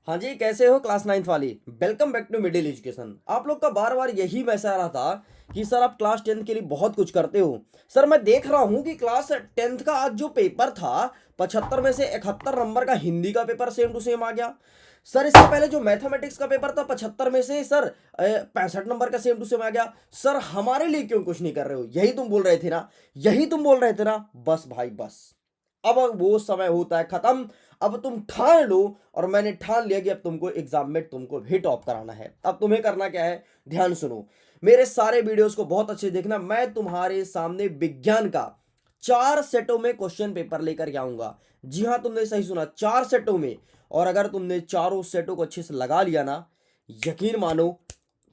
हाँ जी, कैसे हो क्लास 9th वाली। Welcome back to Middle Education. आप लोग का बार बार यही मैसेज आ रहा था कि सर आप क्लास 10th के लिए बहुत कुछ करते हो। सर मैं देख रहा हूँ कि क्लास 10th का आज जो पेपर था 75 में से 71 नंबर का हिंदी का पेपर सेम टू सेम आ गया। सर इससे पहले जो मैथमेटिक्स का पेपर था 75 में से सर 65 नंबर का सेम टू सेम आ गया। सर हमारे लिए क्यों कुछ नहीं कर रहे हो? यही तुम बोल रहे थे ना, यही तुम बोल रहे थे ना। बस भाई बस, अब वो समय होता है खत्म। अब तुम ठान लो, और मैंने ठान लिया कि अब तुमको एग्जाम में तुमको भी टॉप कराना है। अब तुम्हें करना क्या है, ध्यान सुनो, मेरे सारे वीडियोस को बहुत अच्छे देखना। मैं तुम्हारे सामने विज्ञान का 4 सेटों में क्वेश्चन पेपर लेकर आऊंगा। जी हाँ, तुमने सही सुना, 4 सेटों में। और अगर तुमने चारों सेटों को अच्छे से लगा लिया ना, यकीन मानो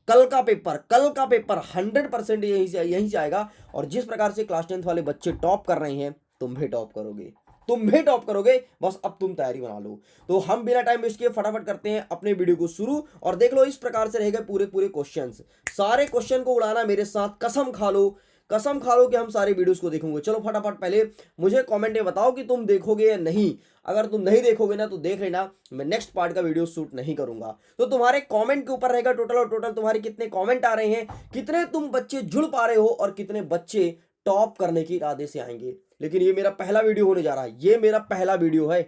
कल का पेपर 100% यहीं से आएगा। और जिस प्रकार से क्लास 10th वाले बच्चे टॉप कर रहे हैं, तुम भी टॉप करोगे, तुम भी टॉप करोगे। बस अब तुम तैयारी बना लो। तो हम बिना टाइम वेस्ट किए फटाफट करते हैं अपने वीडियो को शुरू। और देख लो, इस प्रकार से रहेगा पूरे पूरे क्वेश्चंस। सारे क्वेश्चन को उड़ाना मेरे साथ, कसम खा लो, कसम खा लो कि हम सारे वीडियोस को देखेंगे। चलो फटाफट, पहले मुझे कमेंट में बताओ कि तुम देखोगे या नहीं। अगर तुम नहीं देखोगे ना तो देख लेना, मैं नेक्स्ट पार्ट का वीडियो शूट नहीं करूंगा। तो तुम्हारे कमेंट के ऊपर रहेगा टोटल, और टोटल तुम्हारे कितने कमेंट आ रहे हैं, कितने तुम बच्चे जुड़ पा रहे हो, और कितने बच्चे टॉप करने के इरादे से आएंगे। लेकिन ये मेरा पहला वीडियो होने जा रहा है, ये मेरा पहला वीडियो है।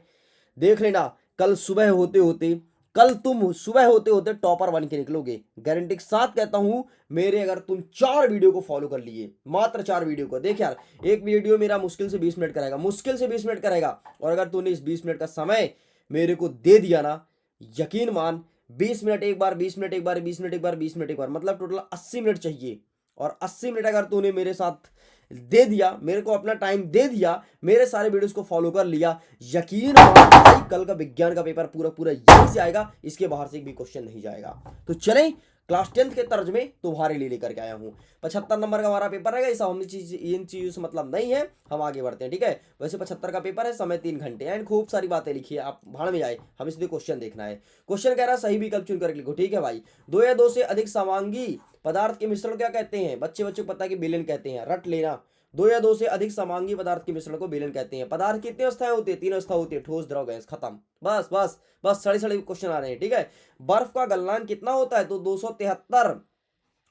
देख लेना, कल सुबह होते होते, कल तुम सुबह होते होते टॉपर बन के निकलोगे, गारंटी के साथ कहता हूं। मेरे अगर तुम 4 वीडियो को फॉलो कर लिए, मात्र 4 वीडियो को, देख यार, एक वीडियो मेरा मुश्किल से 20 मिनट का रहेगा, मुश्किल से 20 मिनट का रहेगा। और अगर तूने इस 20 मिनट का समय मेरे को दे दिया ना, यकीन मान, 20 मिनट एक बार, 20 मिनट एक बार, 20 मिनट एक बार, 20 मिनट एक बार, मतलब टोटल 80 मिनट चाहिए। और 80 मिनट अगर तूने मेरे साथ दे दिया, मेरे को अपना टाइम दे दिया, मेरे सारे वीडियोस को फॉलो कर लिया, यकीन मान भाई, कल का विज्ञान का पेपर पूरा पूरा यहीं से आएगा, इसके बाहर से एक भी क्वेश्चन नहीं जाएगा। तो चलें, क्लास 10th के तर्ज में तुम्हारे लिए लेकर के आया हूं। 75 नंबर का हमारा पेपर रहेगा। ऐसा हम चीज, इन चीजों से मतलब नहीं है, हम आगे बढ़ते हैं, ठीक है। वैसे 75 का पेपर है, समय 3 घंटे एंड खूब सारी बातें लिखी है, आप भाड़ में जाए, हमें सीधे क्वेश्चन देखना है। क्वेश्चन कह रहा है सही विकल्प चुन कर लिखो, ठीक है भाई। दो या दो से अधिक समांगी पदार्थ के मिश्रण क्या कहते हैं? बच्चे बच्चों को पता है कि विलयन कहते हैं, रट लेना। दो या दो से अधिक समांगी पदार्थ के मिश्रण को विलयन कहते हैं। पदार्थ की कितनी अवस्थाएं होती है? 3 अवस्था होती है, ठोस, द्रव, गैस, खत्म। बस बस बस, सड़ी सड़ी क्वेश्चन आ रहे हैं, ठीक है। बर्फ का गलनांक कितना होता है? तो 273।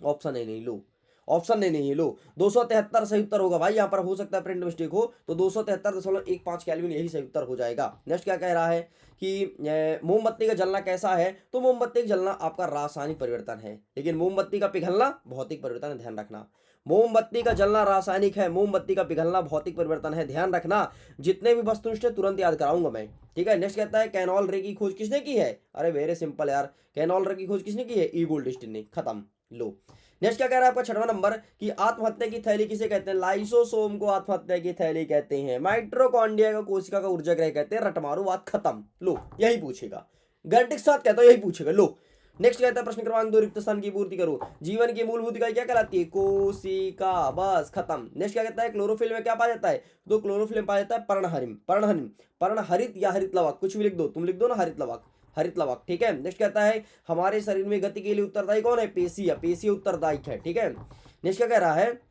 ऑप्शन ए नहीं लो, ऑप्शन ए नहीं लो, 273 सही उत्तर होगा भाई। यहां पर हो सकता है प्रिंट मिस्टेक हो, तो 273.15 केल्विन यही सही उत्तर हो जाएगा। नेक्स्ट क्या कह रहा है कि मोमबत्ती का जलना कैसा है? तो मोमबत्ती का जलना आपका रासायनिक परिवर्तन है, लेकिन मोमबत्ती का पिघलना भौतिक परिवर्तन है, ध्यान रखना। मोमबत्ती का जलना रासायनिक है, मोमबत्ती का पिघलना भौतिक परिवर्तन है, ध्यान रखना। जितने भी वस्तुनिष्ठ तुरंत याद कराऊंगा मैं, ठीक है। नेक्स्ट कहता है कैनॉल रे की खोज किसने की है? अरे वेरी सिंपल यार, कैनॉल रे की खोज किसने की है? ई गोल्डस्टीन ने, खत्म। लो, नेक्स्ट क्या कह रहा है आपका 6वां नंबर कि आत्महत्या की थैली किसे कहते हैं? लाइसोसोम को आत्महत्या की थैली कहते हैं। माइट्रोकॉन्ड्रिया को कोशिका का ऊर्जा गृह कहते हैं। रट मारो, बात खत्म। लो, यही पूछेगा, गारंटी के साथ कहता हूं यही पूछेगा। लो, नेक्स्ट कहता है प्रश्न क्रमांक 2, रिक्त स्थान की पूर्ति करो। जीवन की मूलभूत इकाई क्या कहलाती है? कोशिका, बस खत्म। नेक्स्ट क्या कहता है क्लोरोफिल में क्या पाया जाता है? तो क्लोरोफिल में पाया जाता है पर्णहरिम, पर्णहरिम, पर्णहरित या हरित लवक, कुछ भी लिख दो, तुम लिख दो ना हरित लवक, हरित लवक, ठीक है। नेक्स्ट कहता है हमारे शरीर में गति के लिए उत्तरदायी कौन है? पेशी, पेशी उत्तरदायी है, ठीक है। नेक्स्ट क्या कह रहा है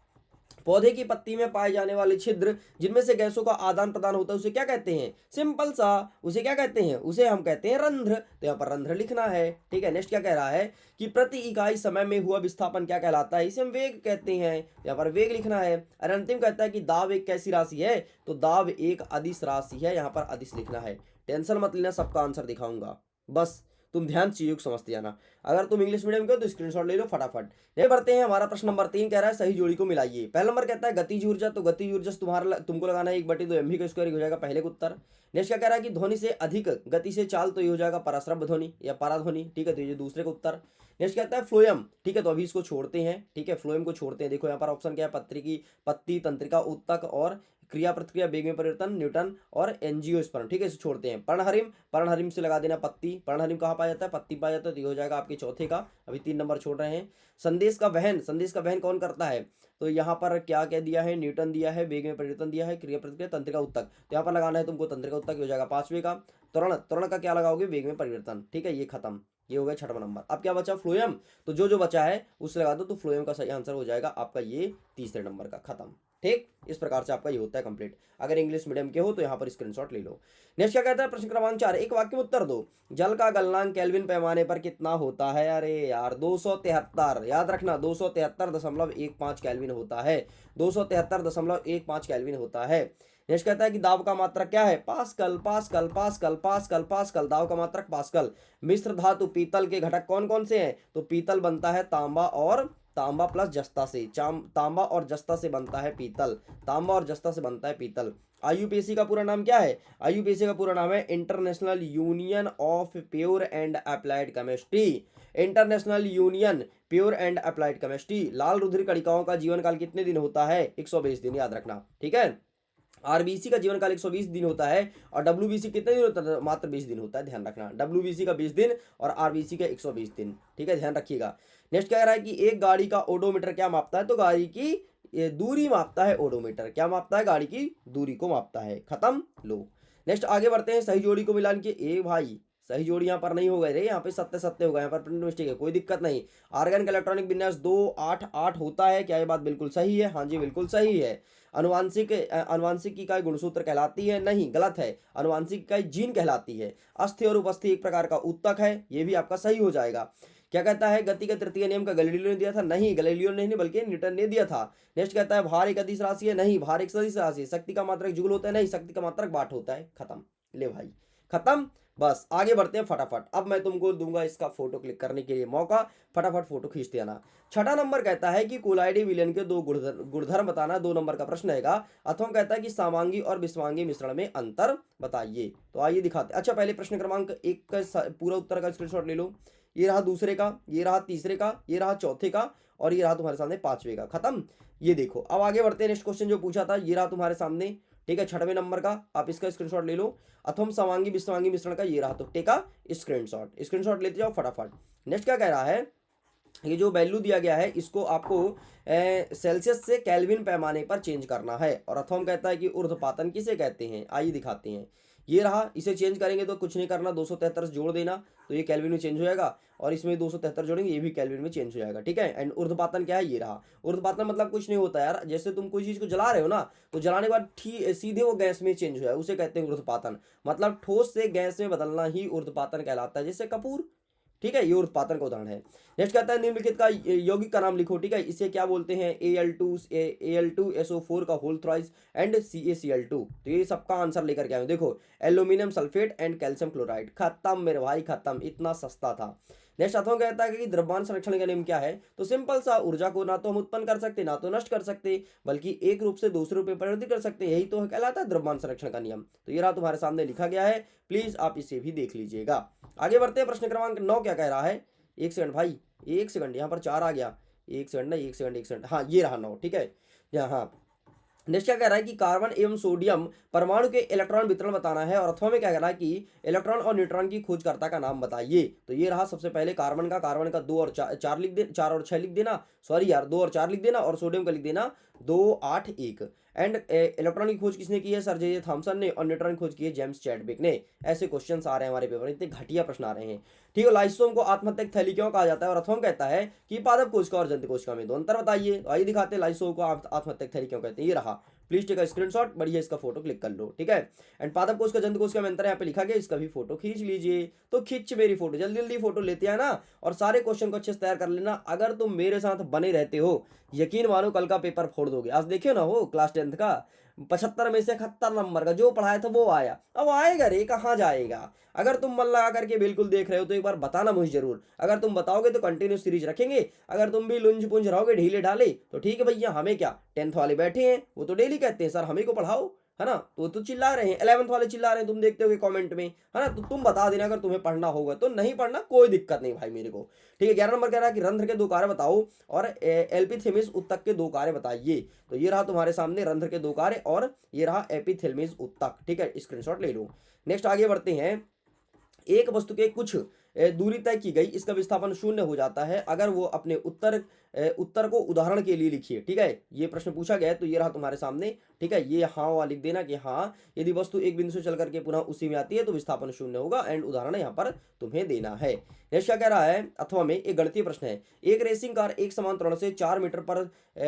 पौधे की पत्ती में पाए जाने वाले छिद्र जिनमें से गैसों का आदान प्रदान होता है, उसे क्या कहते हैं? सिंपल सा, उसे क्या कहते हैं? उसे हम कहते हैं रंध्र। तो यहाँ पर रंध्र लिखना है, ठीक है। नेक्स्ट क्या कह रहा है कि प्रति इकाई समय में हुआ विस्थापन क्या कहलाता है? इसे हम वेग कहते हैं, यहाँ पर वेग लिखना है। और अंतिम कहता है कि दाब एक कैसी राशि है? तो दाब एक अदिश राशि है, यहाँ पर अदिश लिखना है। टेंशन मत लेना, सबका आंसर दिखाऊंगा, बस तुम ध्यान चीजों को समझते जाना। अगर तुम इंग्लिश मीडियम के हो तो स्क्रीनशॉट ले लो फटाफट। ये बढ़ते हैं, हमारा प्रश्न नंबर 3 कह रहा है सही जोड़ी को मिलाइए। पहला नंबर कहता है गतिज ऊर्जा, तो गतिज ऊर्जा तुम्हारा तुमको लगाना है 1/2 mv का स्क्वायर, हो जाएगा पहले का उत्तर। नेक्स्ट क्या कह रहा है कि ध्वनि से अधिक गति से चाल, तो ये हो जाएगा पराश्रव्य ध्वनि या पराध्वनि, ठीक है, तो ये दूसरे का उत्तर। नेक्स्ट कहता है फ्लोएम, ठीक है, तो अभी इसको छोड़ते हैं, ठीक है, फ्लोएम को छोड़ते हैं। देखो यहाँ पर ऑप्शन क्या है, पत्री, पत्ती, तंत्रिका, उत्तक और क्रिया प्रतिक्रिया, वेग में परिवर्तन, न्यूटन और एंजियोस्पर्म, ठीक है, इसे छोड़ते हैं। पर्णहरिम, पर्णहरिम से लगा देना पत्ती, पर्णहरिम कहाँ पाया जाता है? पत्ती पाया जाता है, तो ये हो जाएगा आपके चौथे का। अभी 3 नंबर छोड़ रहे हैं। संदेश का वहन, संदेश का वहन कौन करता है? तो यहाँ पर क्या क्या दिया है? न्यूटन दिया है, वेग में परिवर्तन दिया है, क्रिया प्रतिक्रिया, तंत्रिका, उत्तक, तो यहाँ पर लगाना है तुमको तंत्रिका उत्तक, हो जाएगा 5वें का। त्वरण, त्वरण का क्या लगाओगे? वेग में परिवर्तन, ठीक है, ये खत्म। ये हो गया 6वां नंबर। अब क्या बचा? फ्लोएम, तो जो जो बचा है उसे लगा दो, तो फ्लोएम का सही आंसर हो जाएगा आपका ये 3रे नंबर का, खत्म। ठीक, इस प्रकार से आपका ये होता है कंप्लीट। अगर इंग्लिश मीडियम के हो तो यहाँ पर स्क्रीनशॉट ले लो। नेक्स्ट क्या कहता है, प्रश्न क्रमांक 4, एक वाक्य में उत्तर दो। जल का गलनांक केल्विन पैमाने पर कितना होता है? अरे यार 273, याद रखना 273.15 केल्विन होता है, 273.15 केल्विन होता है। नेक्स्ट कहता है कि दाब का मात्रक क्या है? Pascal, pascal, pascal, pascal, pascal, दाब का मात्रक पास्कल। मिश्र धातु पीतल के घटक कौन कौन से हैं? तो पीतल बनता है तांबा और तांबा प्लस जस्ता से, तांबा और जस्ता से बनता है पीतल, तांबा और जस्ता से बनता है पीतल। आईयूपीएसी का पूरा नाम क्या है? आईयूपीएसी का पूरा नाम है international union of pure and applied chemistry, international union pure and applied chemistry. लाल रुधिर कणिकाओं का जीवन काल कितने दिन होता है? 120 दिन, याद रखना, ठीक है। आरबीसी का जीवन काल 120 दिन होता है और डब्ल्यूबीसी कितने दिन होता है? मात्र 20 दिन होता है, ध्यान रखना। डब्ल्यूबीसी का 20 दिन और आरबीसी का 120 दिन, ठीक है, ध्यान रखिएगा। नेक्स्ट क्या कह रहा है कि एक गाड़ी का ओडोमीटर क्या मापता है? तो गाड़ी की ये दूरी मापता है ओडोमीटर, क्या मापता है? गाड़ी की दूरी को मापता है। खत्म, लो। नेक्स्ट आगे बढ़ते हैं, सही जोड़ी को मिलान के। ए भाई सही जोड़ी यहाँ पर नहीं हो गए रे, यहाँ पे सत्य सत्य होगा, यहाँ पर प्रिंट मिस्टेक है, कोई दिक्कत नहीं। आर्गन का इलेक्ट्रॉनिक विन्यास 288 होता है, क्या ये बात बिल्कुल सही है? हाँ जी बिल्कुल सही है। अनुवांशिक अनुवांशिक इकाई गुणसूत्र कहलाती है? नहीं, गलत है, अनुवांशिक इकाई जीन कहलाती है। अस्थि और उपस्थि एक प्रकार का उत्तक है, ये भी आपका सही हो जाएगा। क्या कहता है, गति का तृतीय नियम का गैलीलियो ने दिया था? नहीं, गैलीलियो ने नहीं बल्कि न्यूटन ने दिया था। नेक्स्ट कहता है भार एक अदिश राशि है? नहीं, भार एक सदिश राशि है। शक्ति का मात्रक जूल होता है? नहीं, शक्ति का मात्रक वाट होता है। खत्म, ले भाई खत्म। बस आगे बढ़ते हैं फटाफट। अब मैं तुमको दूंगा इसका फोटो क्लिक करने के लिए मौका, फटाफट फोटो खींचते आना। छठा नंबर कहता है कि कोलाइडी विलयन के दो गुणधर्म बताना, 2 नंबर का प्रश्न हैगा। अथवा कहता है कि सामांगी और विस्वांगी मिश्रण में अंतर बताइए। तो आइए दिखाते। अच्छा, पहले प्रश्न क्रमांक 1 का पूरा उत्तर का स्क्रीनशॉट ले लो। ये रहा दूसरे का, ये रहा तीसरे का, ये रहा चौथे का और ये रहा तुम्हारे सामने पांचवे का। खत्म, ये देखो। अब आगे बढ़ते हैं, नेक्स्ट क्वेश्चन जो पूछा था ये रहा तुम्हारे सामने, ठीक है, 6वें नंबर का। आप इसका स्क्रीनशॉट ले लो। अथम समांगी विस्वांगी मिश्रण का ये रहा, तो टेका स्क्रीनशॉट लेते जाओ फटाफट। नेक्स्ट क्या कह रहा है, ये जो वैल्यू दिया गया है इसको आपको सेल्सियस से केल्विन पैमाने पर चेंज करना है। और अथम कहता है कि ऊर्ध्वपातन किसे कहते हैं? आइए दिखाते हैं। ये रहा, इसे चेंज करेंगे तो कुछ नहीं करना, 273 जोड़ देना तो ये केल्विन में चेंज हो जाएगा, और इसमें 273 जोड़ेंगे ये भी केल्विन में चेंज हो जाएगा, ठीक है। एंड ऊर्ध्वपातन क्या है? ये रहा। ऊर्ध्वपातन मतलब कुछ नहीं होता यार, जैसे तुम कोई चीज को जला रहे हो ना, तो जलाने के बाद सीधे वो गैस में चेंज हो जाए, उसे कहते हैं ऊर्ध्वपातन। मतलब ठोस से गैस में बदलना ही ऊर्ध्वपातन कहलाता है, जैसे कपूर, ठीक है, ये उत्पादन का उदाहरण है। नेक्स्ट कहता है निम्नलिखित का यौगिक का नाम लिखो, ठीक है। इसे क्या बोलते हैं? Al2SO4 का होल थ्राइस एंड CaCl2। तो ये सबका आंसर लेकर के आए, देखो, aluminium sulphate and calcium chloride. खत्म मेरे भाई खत्म, इतना सस्ता था। नेक्स्ट अथवा कहता है कि द्रव्यमान संरक्षण का नियम क्या है? तो सिंपल सा, ऊर्जा को ना तो हम उत्पन्न कर सकते ना तो नष्ट कर सकते, बल्कि एक रूप से दूसरे रूप में परिवर्तित कर सकते, यही तो कहलाता है द्रव्यमान संरक्षण का नियम। तो ये रहा तुम्हारे सामने लिखा गया है, प्लीज आप इसे भी देख लीजिएगा। आगे बढ़ते हैं, प्रश्न क्रमांक 9 क्या कह रहा है? एक सेकंड भाई, एक सेकंड, यहाँ पर 4 आ गया, एक सेकंड ना, एक सेकंड, हाँ ये रहा 9, ठीक है। हाँ, नेक्स्ट क्या कह रहा है कि कार्बन एवं सोडियम परमाणु के इलेक्ट्रॉन वितरण बताना है। और अथवा में क्या कह रहा है कि इलेक्ट्रॉन और न्यूट्रॉन की खोजकर्ता का नाम बताइए। तो ये रहा सबसे पहले कार्बन का 2 और 4 लिख दे, 4 और 6 लिख देना, सॉरी यार 2 और 4 लिख देना, और सोडियम का लिख देना 2, 8, 1। एंड इलेक्ट्रॉन की खोज किसने की है? सर जे थॉमसन ने। और न्यूट्रॉन की खोज की है जेम्स चैडविक ने। ऐसे क्वेश्चन आ रहे हैं हमारे पेपर में, इतने घटिया प्रश्न आ रहे हैं, ठीक है। लाइसोम को आत्महत्यक थैली क्यों कहा जाता है? और अथवा कहता है कि पादप कोशिका और जंतु कोशिका में दो अंतर बताइए। तो आइए दिखाते हैं लाइसोम को आत्महत्यक थैली क्यों कहते हैं। ये रहा, प्लीज टेक अ स्क्रीनशॉट, बढ़िया इसका फोटो क्लिक कर लो, ठीक है। एंड पादप कोश का जंतु कोश का में अंतर यहाँ पे लिखा गया, इसका भी फोटो खींच लीजिए। तो खींच मेरी फोटो, जल्दी जल्दी फोटो लेते हैं ना, और सारे क्वेश्चन को अच्छे से तैयार कर लेना। अगर तुम मेरे साथ बने रहते हो, यकीन मानो कल का पेपर फोड़ दोगे। आज देखियो ना, हो क्लास 10th का 75 में से 71 नंबर का जो पढ़ाया था वो आया, अब आएगा रे, कहाँ जाएगा। अगर तुम मन लगा करके बिल्कुल देख रहे हो तो एक बार बताना मुझे जरूर। अगर तुम बताओगे तो कंटिन्यू सीरीज रखेंगे, अगर तुम भी लुंज पुंज रहोगे ढीले ढाले तो ठीक है भैया, हमें क्या, 10th वाले बैठे हैं वो तो डेली कहते हैं सर हमें को पढ़ाओ, है ना। तो चिल्ला रहे हैं, 11th वाले चिल्ला रहे हैं, तुम देखते होगे कमेंट में, है ना। तो तुम बता देना अगर तुम्हें पढ़ना होगा, तो नहीं पढ़ना कोई दिक्कत नहीं भाई मेरे को, ठीक है। 11 नंबर कह रहा है कि रंध्र के 2 कार्य बताओ और एल्पिथेमिस उत्तक के 2 कार्य बताइए। तो ये रहा तुम्हारे सामने रंध्र के 2 कार्य और ये रहा एपिथेलमिस उत्तक, ठीक है, स्क्रीनशॉट ले लो। नेक्स्ट आगे बढ़ते हैं। एक वस्तु के कुछ दूरी तय की गई, इसका विस्थापन 0 हो जाता है अगर वो अपने उत्तर उत्तर को उदाहरण के लिए लिखिए। ठीक है, ये प्रश्न पूछा गया है तो ये रहा तुम्हारे सामने। ठीक है, ये हाँ वहाँ लिख देना कि हाँ यदि वस्तु एक बिंदु से चल करके पुनः उसी में आती है तो विस्थापन शून्य होगा, एंड उदाहरण यहाँ पर तुम्हें देना है। नेक्स्ट क्या कह रहा है, अथवा में एक गणितीय प्रश्न है। एक रेसिंग कार एक समान त्वरण से 4 मीटर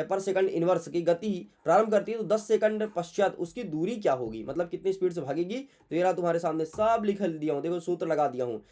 पर सेकंड इनवर्स की गति प्रारंभ करती है तो 10 सेकंड पश्चात उसकी दूरी क्या होगी, मतलब कितनी स्पीड से भागेगी। तो ये रहा तुम्हारे सामने, सब लिख दिया हूँ, देखो सूत्र लगा दिया हूँ,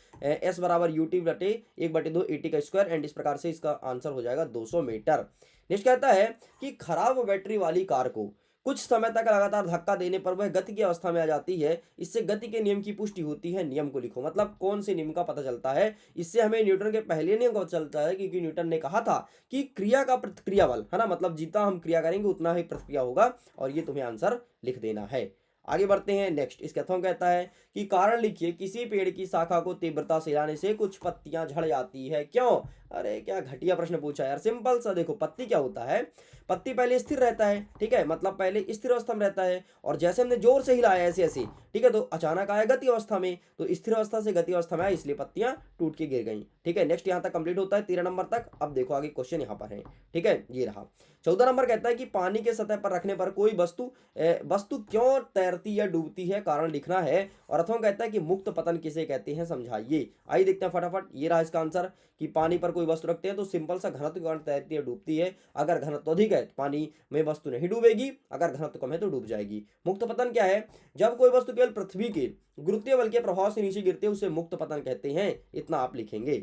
S बराबर UT बटे 1/2 AT का स्क्वायर, एंड इस प्रकार से इसका आंसर हो जाएगा 200 मीटर। नेक्स्ट कहता है कि खराब बैटरी वाली कार को कुछ समय तक लगातार धक्का देने पर वह गति की अवस्था में आ जाती है, इससे गति के नियम की पुष्टि होती है, नियम को लिखो। मतलब कौन से नियम का पता चलता है, इससे हमें न्यूटन के पहले नियम का पता चलता है, क्योंकि न्यूटन ने कहा था कि क्रिया का प्रतिक्रिया बल है ना, मतलब जितना हम क्रिया करेंगे उतना ही प्रतिक्रिया होगा, और ये तुम्हें आंसर लिख देना है। आगे बढ़ते हैं नेक्स्ट। इसका अथवा कहता है कि कारण लिखिए, किसी पेड़ की शाखा को तीव्रता से हिलाने से कुछ पत्तियां झड़ जाती है, क्यों। अरे क्या घटिया प्रश्न पूछा यार, सिंपल सा। देखो पत्ती क्या होता है, पत्ती पहले स्थिर रहता है, ठीक है, मतलब पहले स्थिर अवस्था में रहता है, और जैसे हमने जोर से हिलाया ऐसे ऐसे, ठीक है, तो अचानक आया गति अवस्था में, तो स्थिर अवस्था से गति अवस्था में आया, इसलिए पत्तियां टूट के गिर गई। ठीक है, नेक्स्ट यहाँ तक कंप्लीट होता है 13 नंबर तक। अब देखो आगे क्वेश्चन यहाँ पर है। ठीक है, ये रहा 14 नंबर। कहता है कि पानी के सतह पर रखने पर कोई वस्तु क्यों तैरती या डूबती है, कारण लिखना है। और अथवा कहता है कि मुक्त पतन किसे कहते हैं, समझाइए। आइए देखते हैं फटाफट। ये रहा इसका आंसर कि पानी पर कोई वस्तु रखते हैं तो सिंपल सा घनत्व के कारण तैरती है डूबती है। अगर घनत्व अधिक है तो पानी में वस्तु नहीं डूबेगी, अगर घनत्व कम है तो डूब जाएगी। मुक्त पतन क्या है, जब कोई वस्तु केवल पृथ्वी के गुरुत्वीय बल के प्रभाव से नीचे गिरती है उसे मुक्त पतन कहते हैं, इतना आप लिखेंगे।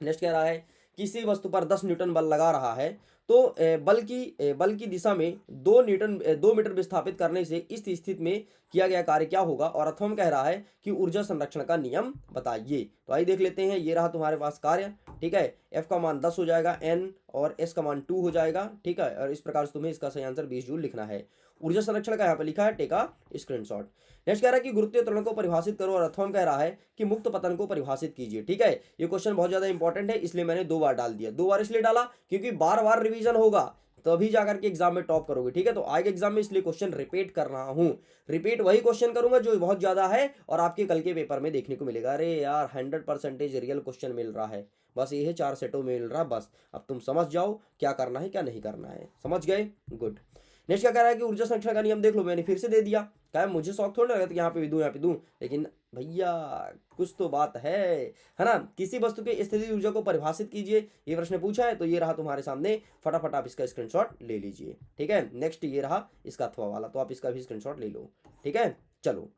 नेक्स्ट कह रहा है किसी वस्तु पर 10 न्यूटन बल लगा रहा है तो बल की दिशा में 2 मीटर विस्थापित करने से इस स्थिति में किया गया कार्य क्या होगा। और अथवा कह रहा है कि ऊर्जा संरक्षण का नियम बताइए। तो आइए देख लेते हैं। ये रहा तुम्हारे पास कार्य। ठीक है, F का मान 10 हो जाएगा, N और S का मान 2 हो जाएगा। ठीक है, और इस प्रकार से तुम्हें इसका सही आंसर 20 जूल लिखना है। ऊर्जा संरक्षण का यहाँ पे लिखा है, टेका स्क्रीनशॉट। नेक्स्ट कह रहा है कि गुरुत्वीय त्वरण को परिभाषित करो, और अथवा कह रहा है कि मुक्त पतन को परिभाषित कीजिए। ठीक है, ये क्वेश्चन बहुत ज्यादा इंपॉर्टेंट है, इसलिए मैंने 2 बार डाल दिया। 2 बार इसलिए डाला क्योंकि बार बार रिवीजन होगा तभी जाकर के एग्जाम में टॉप करोगे। ठीक है, तो आगे एग्जाम में इसलिए क्वेश्चन रिपीट कर रहा हूं। रिपीट वही क्वेश्चन करूंगा जो बहुत ज्यादा है और आपके कल के पेपर में देखने को मिलेगा। अरे यार 100% रियल क्वेश्चन मिल रहा है, बस ये है 4 सेटों में मिल रहा। बस अब तुम समझ जाओ क्या करना है क्या नहीं करना है। समझ गए, गुड। नेक्स्ट क्या कह रहा है कि ऊर्जा संरक्षण का नियम देख लो, मैंने फिर से दे दिया। क्या मुझे शौक थोड़ा लगा था यहाँ पे भी दूं यहाँ पे दूं, लेकिन भैया कुछ तो बात है ना। किसी वस्तु के स्थिति ऊर्जा को परिभाषित कीजिए, ये प्रश्न पूछा है, तो ये रहा तुम्हारे सामने। फटाफट आप इसका स्क्रीनशॉट ले लीजिए। ठीक है, नेक्स्ट ये रहा इसका अथवा वाला, तो आप इसका भी स्क्रीनशॉट ले लो। ठीक है, चलो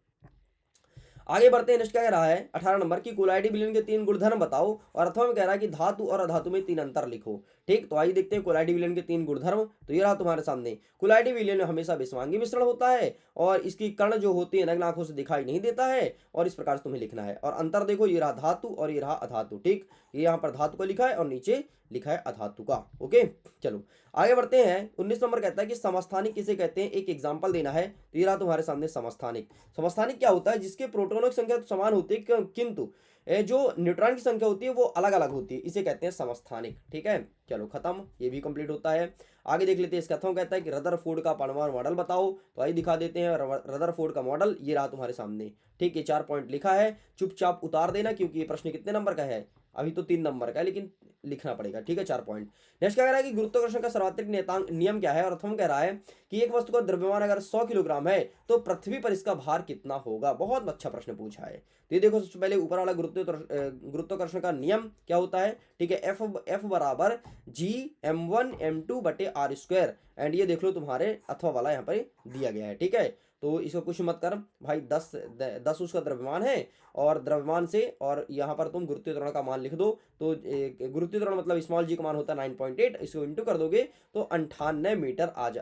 आगे बढ़ते हैं। नेक्स्ट क्या कह रहा है 18 नंबर की कोलाइडी विलयन के 3 गुणधर्म बताओ, और अथवा में कह रहा है कि धातु और अधातु में 3 अंतर लिखो। ठीक, तो आइए देखते हैं कोलाइडी विलयन के 3 गुणधर्म। तो ये रहा तुम्हारे सामने। कोलाइडी विलयन में हमेशा विषमांगी मिश्रण होता है, और इसकी कण जो होती है नग्न आंखों से दिखाई नहीं देता है, और इस प्रकार से तुम्हें लिखना है। और अंतर देखो, ये रहा धातु और ये रहा अधातु। ठीक, ये यहाँ पर धातु का लिखा है और नीचे लिखा है अधातु का। ओके, चलो आगे बढ़ते हैं। 19 नंबर कहता है कि समस्थानिक किसे कहते हैं, एक एग्जांपल देना है। तो ये रहा तुम्हारे सामने समस्थानिक। समस्थानिक क्या होता है, जिसके प्रोटॉनों की संख्या तो समान होती है किंतु जो न्यूट्रॉन की संख्या होती है वो अलग अलग होती है, इसे कहते हैं समस्थानिक। ठीक है, चलो खत्म, ये भी कंप्लीट होता है। आगे देख लेते हैं। इसका अथवा कहता है कि रदरफोर्ड का परमाणु मॉडल बताओ। तो आइए दिखा देते हैं रदरफोर्ड का मॉडल। ये रहा तुम्हारे सामने। ठीक है, 4 पॉइंट लिखा है, चुपचाप उतार देना क्योंकि ये प्रश्न कितने नंबर का है, अभी तो 3 नंबर का है, लेकिन लिखना पड़ेगा। ठीक है, 4 पॉइंट। नेक्स्ट क्या कह रहा है कि गुरुत्वाकर्षण का सर्वाधिक नियम क्या है, और अथवा कह रहा है कि एक वस्तु का द्रव्यमान अगर 100 किलोग्राम है तो पृथ्वी पर इसका भार कितना होगा। बहुत अच्छा प्रश्न पूछा है। तो ये देखो, सबसे पहले ऊपर वाला गुरुत्वाकर्षण का नियम क्या होता है। ठीक है, एफ बराबर G m1m2/r², एंड ये देख लो तुम्हारे अथवा वाला यहाँ पर दिया गया है। ठीक है, तो इसको कुछ मत कर भाई, 10 उसका द्रव्यमान है, और द्रव्यमान से और यहाँ पर तुम गुरुत्वीय त्वरण का मान लिख दो। तो गुरुत्वीय त्वरण मतलब स्मॉल जी का मान होता है 9.8, इसको इंटू कर दोगे तो 98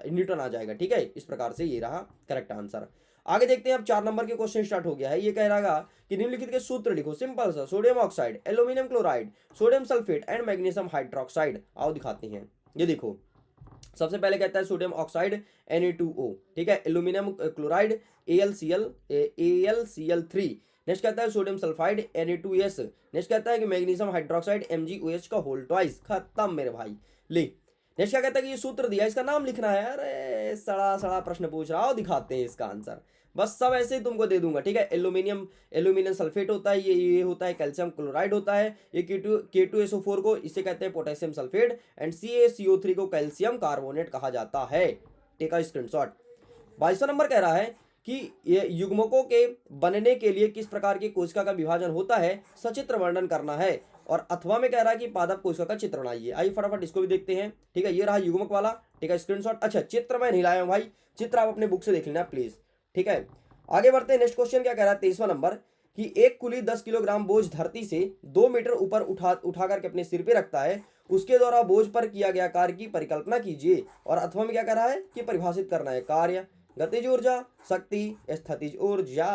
न्यूटन आ जाएगा। ठीक है, इस प्रकार से ये रहा करेक्ट आंसर। आगे देखते हैं। अब 4 नंबर के क्वेश्चन स्टार्ट हो गया है। ये कह रहा कि निम्नलिखित के सूत्र लिखो, सिंपल सा। Sodium oxide, aluminium chloride, sodium sulphate and magnesium hydroxide. आओ दिखाते हैं। ये देखो, सबसे पहले कहता है सोडियम ऑक्साइड Na2O। ठीक है, एल्यूमिनियम क्लोराइड AlCl3। नेक्स्ट कहता है सोडियम सल्फाइड Na2S। नेक्स्ट कहता है कि मैग्नीशियम हाइड्रोक्साइड MgOH का होल ट्वाइस। खत्म मेरे भाई, ले। नेक्स्ट क्या कहता है कि ये सूत्र दिया, इसका नाम लिखना है। अरे सड़ा सड़ा प्रश्न पूछ रहा हो, दिखाते हैं इसका आंसर। बस सब ऐसे ही तुमको दे दूंगा, ठीक है। एल्यूमिनियम सल्फेट होता है, ये होता है कैल्शियम क्लोराइड होता है, ये K2SO4 को इसे कहते हैं पोटेशियम सल्फेट, एंड CaCO3 को कैल्शियम कार्बोनेट कहा जाता है। Take a screenshot. 22वां नंबर कह रहा है कि ये युग्मकों के बनने के लिए किस प्रकार की कोशिका का विभाजन होता है, सचित्र वर्णन करना है। और अथवा में कह रहा है कि पादप कोशिका का चित्रण आइए, आइए फटाफट इसको भी देखते हैं, ठीक है। ये रहा युग्मक वाला, ठीक है, स्क्रीनशॉट। अच्छा, चित्र मैं नहीं लाया हूं भाई, चित्र आप अपने बुक से देख लेना प्लीज, ठीक है। आगे बढ़ते हैं, नेक्स्ट क्वेश्चन क्या कह रहा है 23वां नंबर, कि एक कुली 10 किलोग्राम बोझ धरती से 2 मीटर ऊपर उठा करके अपने सिर पे रखता है, उसके द्वारा बोझ पर किया गया कार्य की परिकल्पना कीजिए। और अथवा में क्या कह रहा है कि परिभाषित करना है कार्य, गतिज ऊर्जा, शक्ति, स्थितिज ऊर्जा।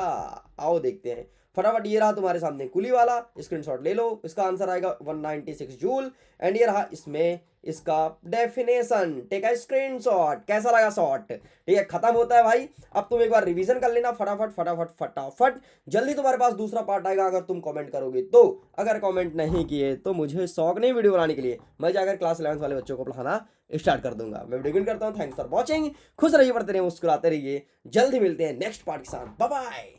आओ देखते हैं फटाफट। ये रहा तुम्हारे सामने कुली वाला, स्क्रीनशॉट ले लो, इसका आंसर आएगा 196 जूल। एंड ये रहा इसमें इसका डेफिनेशन, टेक अ स्क्रीनशॉट। कैसा लगा शॉट, ठीक है, खत्म होता है भाई। अब तुम एक बार रिवीजन कर लेना फटाफट फटाफट फटाफट, जल्दी तुम्हारे पास दूसरा पार्ट आएगा अगर तुम कमेंट करोगे तो। अगर कमेंट नहीं किए तो मुझे शौक नहीं वीडियो बनाने के लिए, मैं जाकर क्लास 11 वाले बच्चों को पढ़ाना स्टार्ट कर दूंगा। मैं वीडियो करता हूँ, थैंक्स फॉर वॉचिंग, खुश रहिए, पढ़ते रहिए, मुस्कुराते रहिए, जल्दी मिलते हैं नेक्स्ट पार्ट के साथ, बाय बाय।